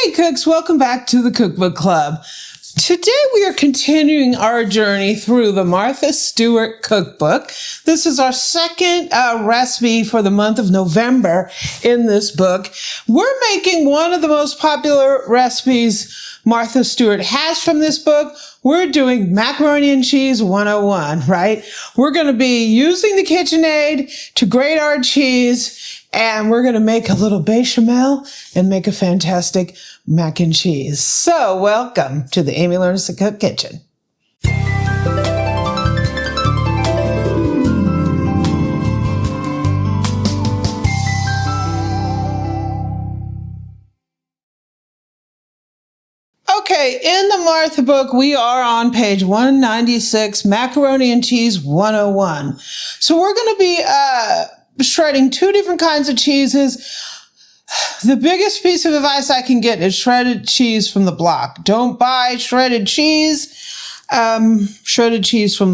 Hey cooks, welcome back to the Cookbook Club. Today we are continuing our journey through the Martha Stewart Cookbook. This is our second recipe for the month of November in this book. We're making one of the most popular recipes Martha Stewart has from this book. We're doing Macaroni and Cheese 101, right? We're going to be using the KitchenAid to grate our cheese, and we're going to make a little bechamel and make a fantastic mac and cheese. So welcome to the Amy Learns to Cook kitchen. Okay, in the Martha book, we are on page 196, Macaroni and Cheese 101. So we're going to be shredding two different kinds of cheeses. The biggest piece of advice I can get is shredded cheese from the block. Don't buy shredded cheese from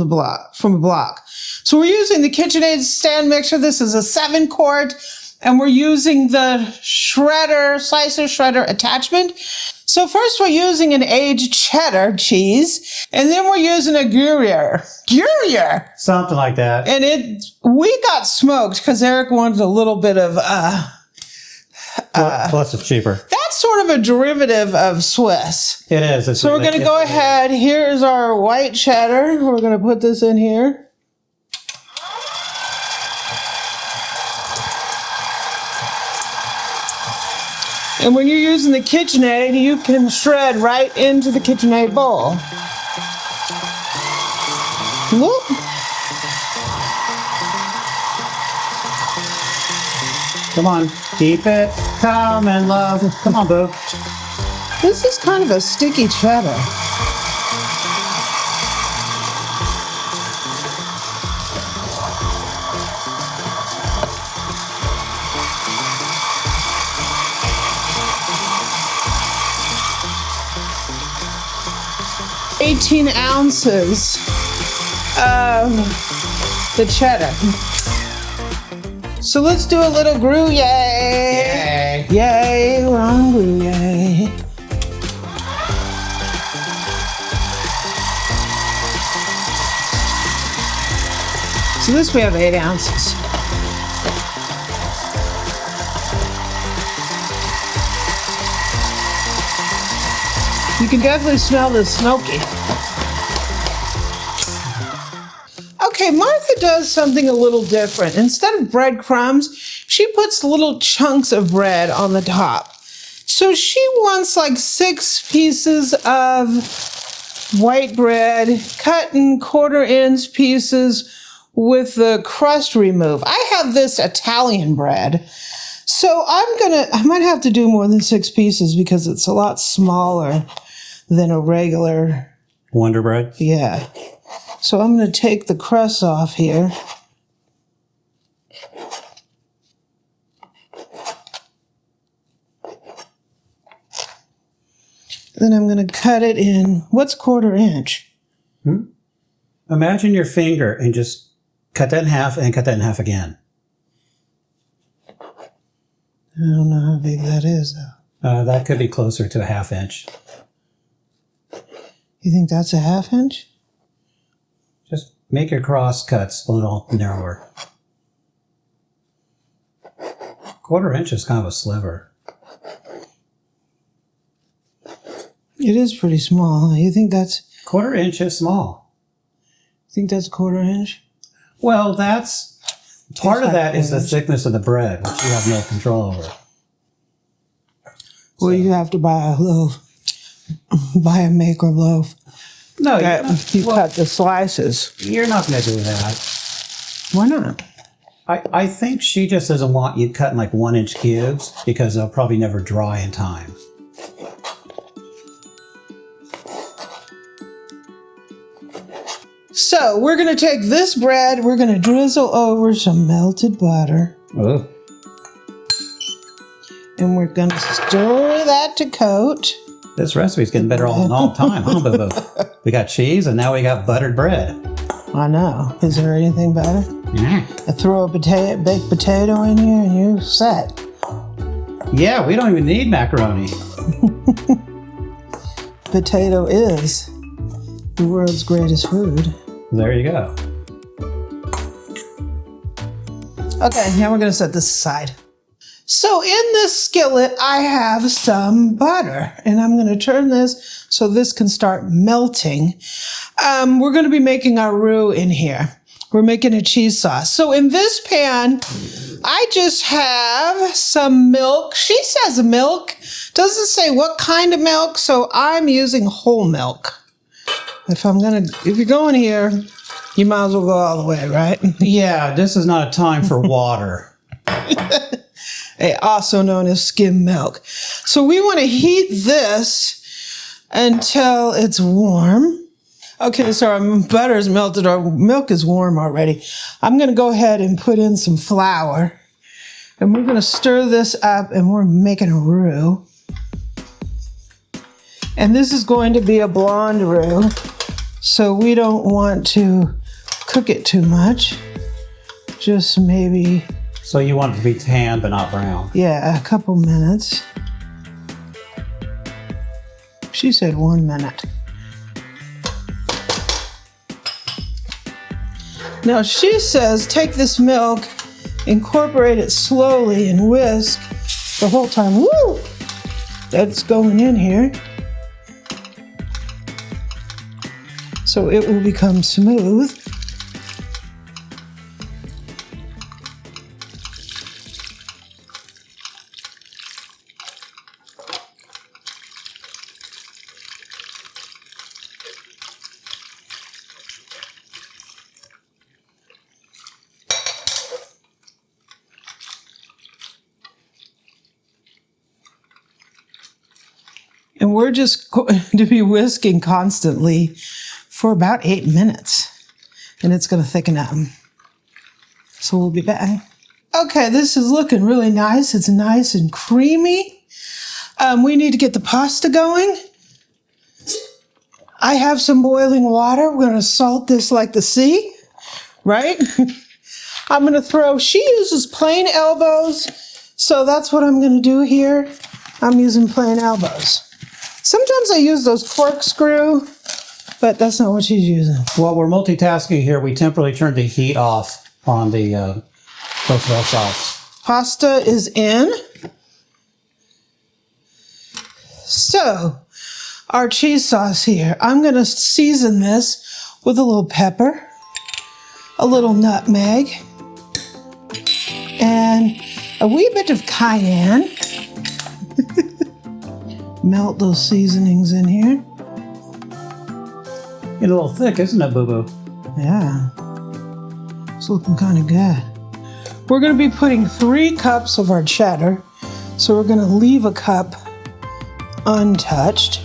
a block. So we're using the KitchenAid stand mixer. This is a 7-quart, and we're using the slicer shredder attachment. So first we're using an aged cheddar cheese, and then we're using a Gruyere. Something like that. And we got smoked because Eric wanted a little bit of, plus it's cheaper. That's sort of a derivative of Swiss. It is. So we're going to go ahead. Here's our white cheddar. We're going to put this in here. And when you're using the KitchenAid, you can shred right into the KitchenAid bowl. Whoop. Come on, keep it coming, love. Come on, boo. This is kind of a sticky cheddar. $18 ounces of the cheddar. So let's do a little Gruyere. Yay! Yay, we're on Gruyere. So this we have 8 ounces. You can definitely smell the smoky. Okay, Martha does something a little different. Instead of breadcrumbs, she puts little chunks of bread on the top. So she wants like 6 pieces of white bread cut in 1/4-inch pieces with the crust removed. I have this Italian bread. So I might have to do more than 6 pieces because it's a lot smaller than a regular Wonder Bread? Yeah. So I'm going to take the crust off here. Then I'm going to cut it in. What's 1/4-inch? Imagine your finger and just cut that in half and cut that in half again. I don't know how big that is, though. That could be closer to a 1/2 inch. You think that's a 1/2 inch? Just make your cross cuts a little narrower. 1/4 inch is kind of a sliver. It is pretty small. You think that's... 1/4 inch is small. You think that's 1/4 inch? Well, that's... Part of that is the thickness of the bread, which you have no control over. Well, you have to buy a loaf. Buy a maker loaf. No, you cut the slices. You're not going to do that. Why not? I think she just doesn't want you cut in like 1-inch cubes because they'll probably never dry in time. So we're going to take this bread, we're going to drizzle over some melted butter. Oh. And we're going to stir that to coat. This recipe's getting better all the time, huh, Boo-Boo? We got cheese and now we got buttered bread. I know. Is there anything better? Yeah. I throw a baked potato in here and you're set. Yeah, we don't even need macaroni. Potato is the world's greatest food. There you go. Okay, now we're going to set this aside. So in this skillet, I have some butter, and I'm going to turn this so this can start melting. We're going to be making our roux in here. We're making a cheese sauce. So in this pan, I just have some milk. She says milk. Doesn't say what kind of milk, so I'm using whole milk. If you're going here, you might as well go all the way, right? Yeah, this is not a time for water. Also known as skim milk. So we want to heat this until it's warm. Okay, so our butter's melted. Our milk is warm already. I'm going to go ahead and put in some flour. And we're going to stir this up, and we're making a roux. And this is going to be a blonde roux. So we don't want to cook it too much. Just maybe... So you want it to be tan but not brown? Yeah, a couple minutes. She said 1 minute. Now she says take this milk, incorporate it slowly and whisk the whole time. Woo! That's going in here. So it will become smooth. And we're just going to be whisking constantly for about 8 minutes. And it's going to thicken up. So we'll be back. Okay, this is looking really nice. It's nice and creamy. We need to get the pasta going. I have some boiling water. We're going to salt this like the sea, right? I'm going to throw, she uses plain elbows. So that's what I'm going to do here. I'm using plain elbows. Sometimes I use those corkscrew, but that's not what she's using. While we're multitasking here, we temporarily turned the heat off on the mozzarella sauce. Pasta is in. So, our cheese sauce here. I'm going to season this with a little pepper, a little nutmeg, and a wee bit of cayenne. Melt those seasonings in here. Getting a little thick, isn't it, Boo-Boo? Yeah. It's looking kind of good. We're going to be putting 3 cups of our cheddar. So we're going to leave a cup untouched.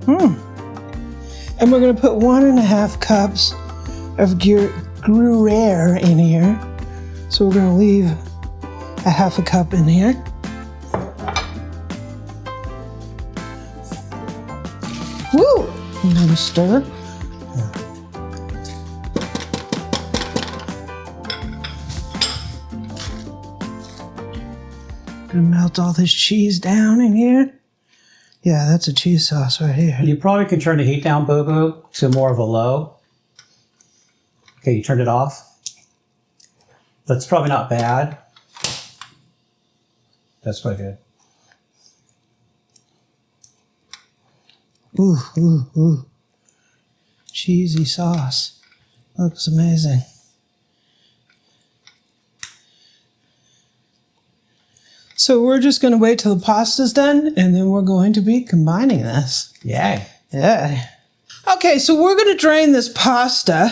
And we're going to put 1.5 cups of Gruyere in here. So we're going to leave a 1/2 cup in here. Woo! I'm going to stir. Going to melt all this cheese down in here. Yeah, that's a cheese sauce right here. You probably can turn the heat down, Boo-Boo, to more of a low. Okay, you turned it off. That's probably not bad. That's quite good. Ooh, ooh, ooh. Cheesy sauce. Looks amazing. So we're just going to wait till the pasta's done, and then we're going to be combining this. Yay. Yeah. Okay, so we're going to drain this pasta.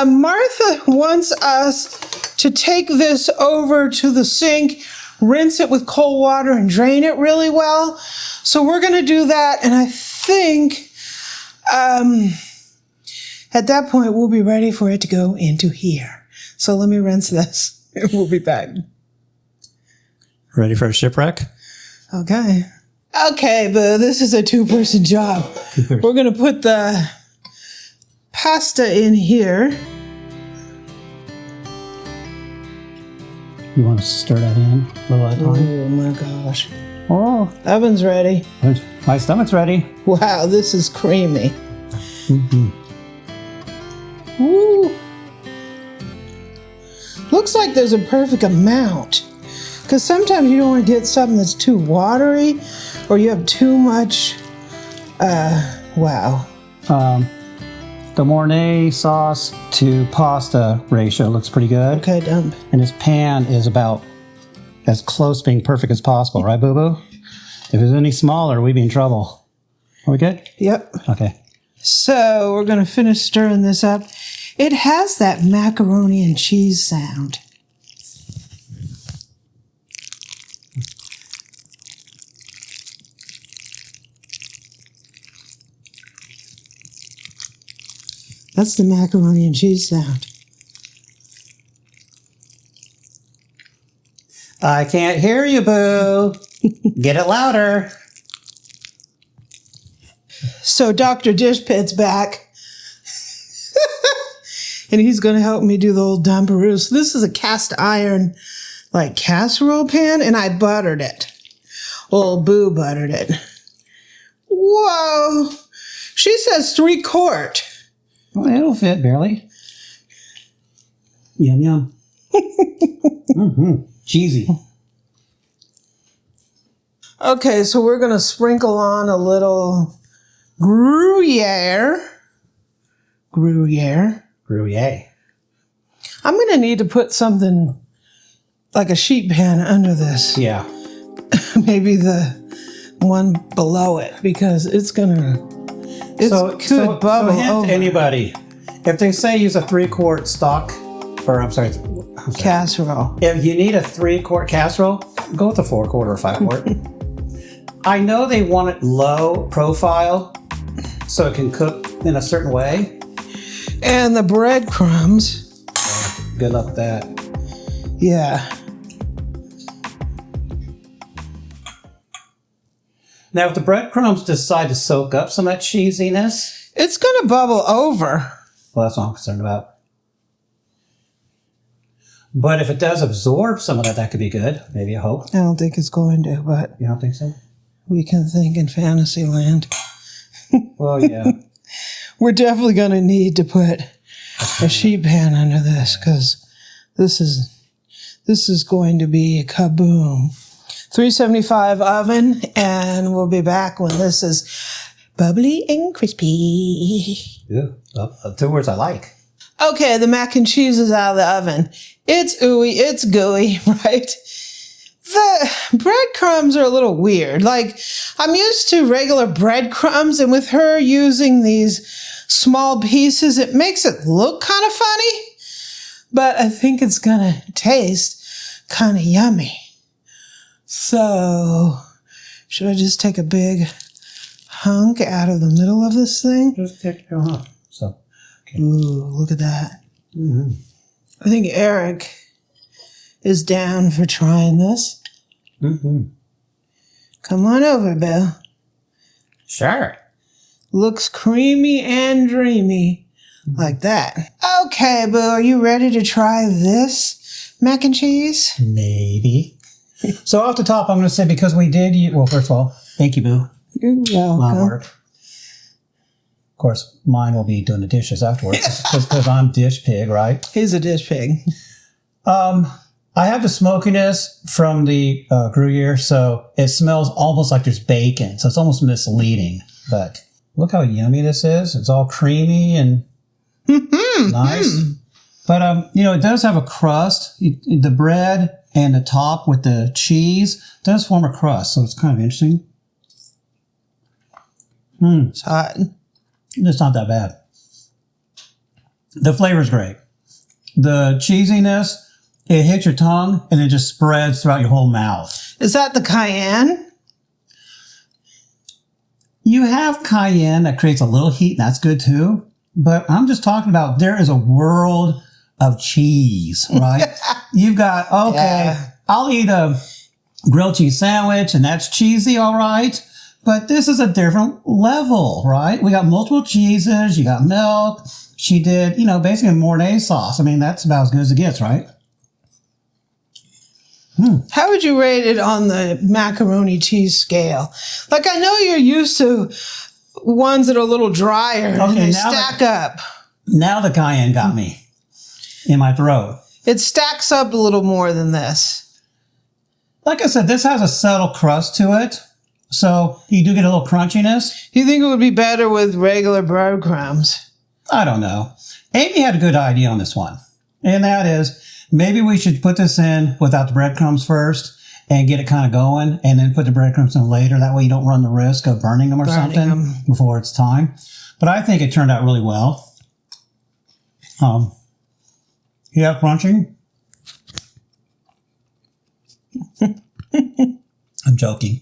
Martha wants us to take this over to the sink, rinse it with cold water, and drain it really well. So we're going to do that, and I think at that point we'll be ready for it to go into here. So let me rinse this, and we'll be back. Ready for a shipwreck? Okay. Okay, but this is a 2-person job. We're going to put the pasta in here. You want to stir that in a little at a time? Oh my gosh. Oh, Oven's ready. my stomach's ready. Wow, this is creamy. Mm-hmm. Woo. Looks like there's a perfect amount. Because sometimes you don't want to get something that's too watery or you have too much. Wow. The Mornay sauce to pasta ratio looks pretty good. Okay, done. And this pan is about as close to being perfect as possible, right, Boo-Boo? If it's any smaller, we'd be in trouble. Are we good? Yep. Okay. So we're going to finish stirring this up. It has that macaroni and cheese sound. That's the macaroni and cheese sound. I can't hear you, Boo. Get it louder. So Dr. Dishpit's back. And he's going to help me do the old dumperoo. So this is a cast iron, like casserole pan, and I buttered it. Old Boo buttered it. Whoa. She says 3/4. Well, it'll fit barely. Yum, yum. Mm-hmm. Cheesy. Okay, so we're going to sprinkle on a little Gruyere. Gruyere. I'm going to need to put something like a sheet pan under this. Yeah. Maybe the one below it, because it's going to... It could bubble hint over. to anybody. If they say use a 3/4 stock, or I'm sorry, Casserole. if you need a 3/4 casserole, go with a 4/4 or 5/4. I know they want it low profile so it can cook in a certain way. And the breadcrumbs. Good luck with that. Yeah. Now, if the breadcrumbs decide to soak up some of that cheesiness, It's going to bubble over. well, that's what I'm concerned about. But if it does absorb some of that, that could be good. Maybe, I hope. I don't think it's going to, but You don't think so? we can think in fantasy land. Well, yeah. We're definitely going to need to put a sheet pan under this, because this is going to be a kaboom. 375 oven, and we'll be back when this is bubbly and crispy. Yeah. Two words I like. Okay, the mac and cheese is out of the oven. It's ooey, it's gooey, right? The breadcrumbs are a little weird. Like, I'm used to regular breadcrumbs, and with her using these small pieces, it makes it look kind of funny, but I think it's gonna taste kind of yummy. So, should I just take a big hunk out of the middle of this thing? Just take your hunk. So, okay. Ooh, look at that. Mm-hmm. I think Eric is down for trying this. Mm-hmm. Come on over, Bill. Sure. Looks creamy and dreamy, like that. Okay, Boo, are you ready to try this mac and cheese? Maybe. So off the top, I'm going to say, because we did use, well, first of all, thank you, Boo. You're Line welcome. work. Of course, mine will be doing the dishes afterwards, because I'm dish pig, right? He's a dish pig. I have the smokiness from the Gruyere, so it smells almost like there's bacon, so it's almost misleading. But look how yummy this is. It's all creamy and nice. But, it does have a crust. The bread and the top with the cheese does form a crust, so it's kind of interesting. It's hot. It's not that bad. The flavor's great. The cheesiness, it hits your tongue and it just spreads throughout your whole mouth. Is that the cayenne? You have cayenne that creates a little heat, and that's good too. But I'm just talking about, there is a world of cheese, right? You've got, Yeah. I'll eat a grilled cheese sandwich and that's cheesy, all right. But this is a different level, right? We got multiple cheeses, you got milk. She did, basically a Mornay sauce. I mean, that's about as good as it gets, right? How would you rate it on the macaroni cheese scale? Like, I know you're used to ones that are a little drier and they stack up. Now the cayenne got me in my throat. It stacks up a little more than this. Like I said, this has a subtle crust to it. So you do get a little crunchiness. Do you think it would be better with regular breadcrumbs? I don't know. Amy had a good idea on this one. And that is, maybe we should put this in without the breadcrumbs first and get it kind of going and then put the breadcrumbs in later. That way you don't run the risk of burning them or something before it's time. But I think it turned out really well. Yeah, crunching. I'm joking.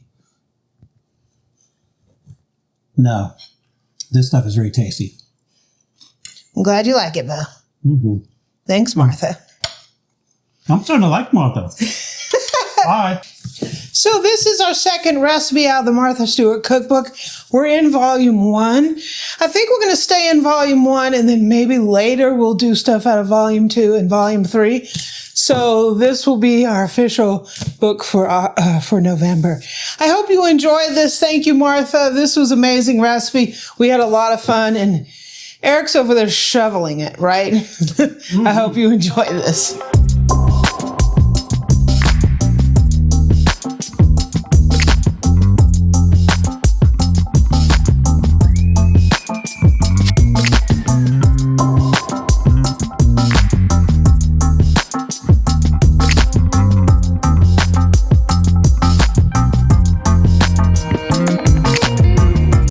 No, this stuff is very tasty. I'm glad you like it, Bo. Mm-hmm. Thanks, Martha. I'm starting to like Martha. Bye. So this is our second recipe out of the Martha Stewart Cookbook. We're in volume 1. I think we're going to stay in volume 1 and then maybe later we'll do stuff out of volume 2 and volume 3. So this will be our official book for November. I hope you enjoyed this. Thank you, Martha. This was an amazing recipe. We had a lot of fun and Eric's over there shoveling it, right? I hope you enjoy this.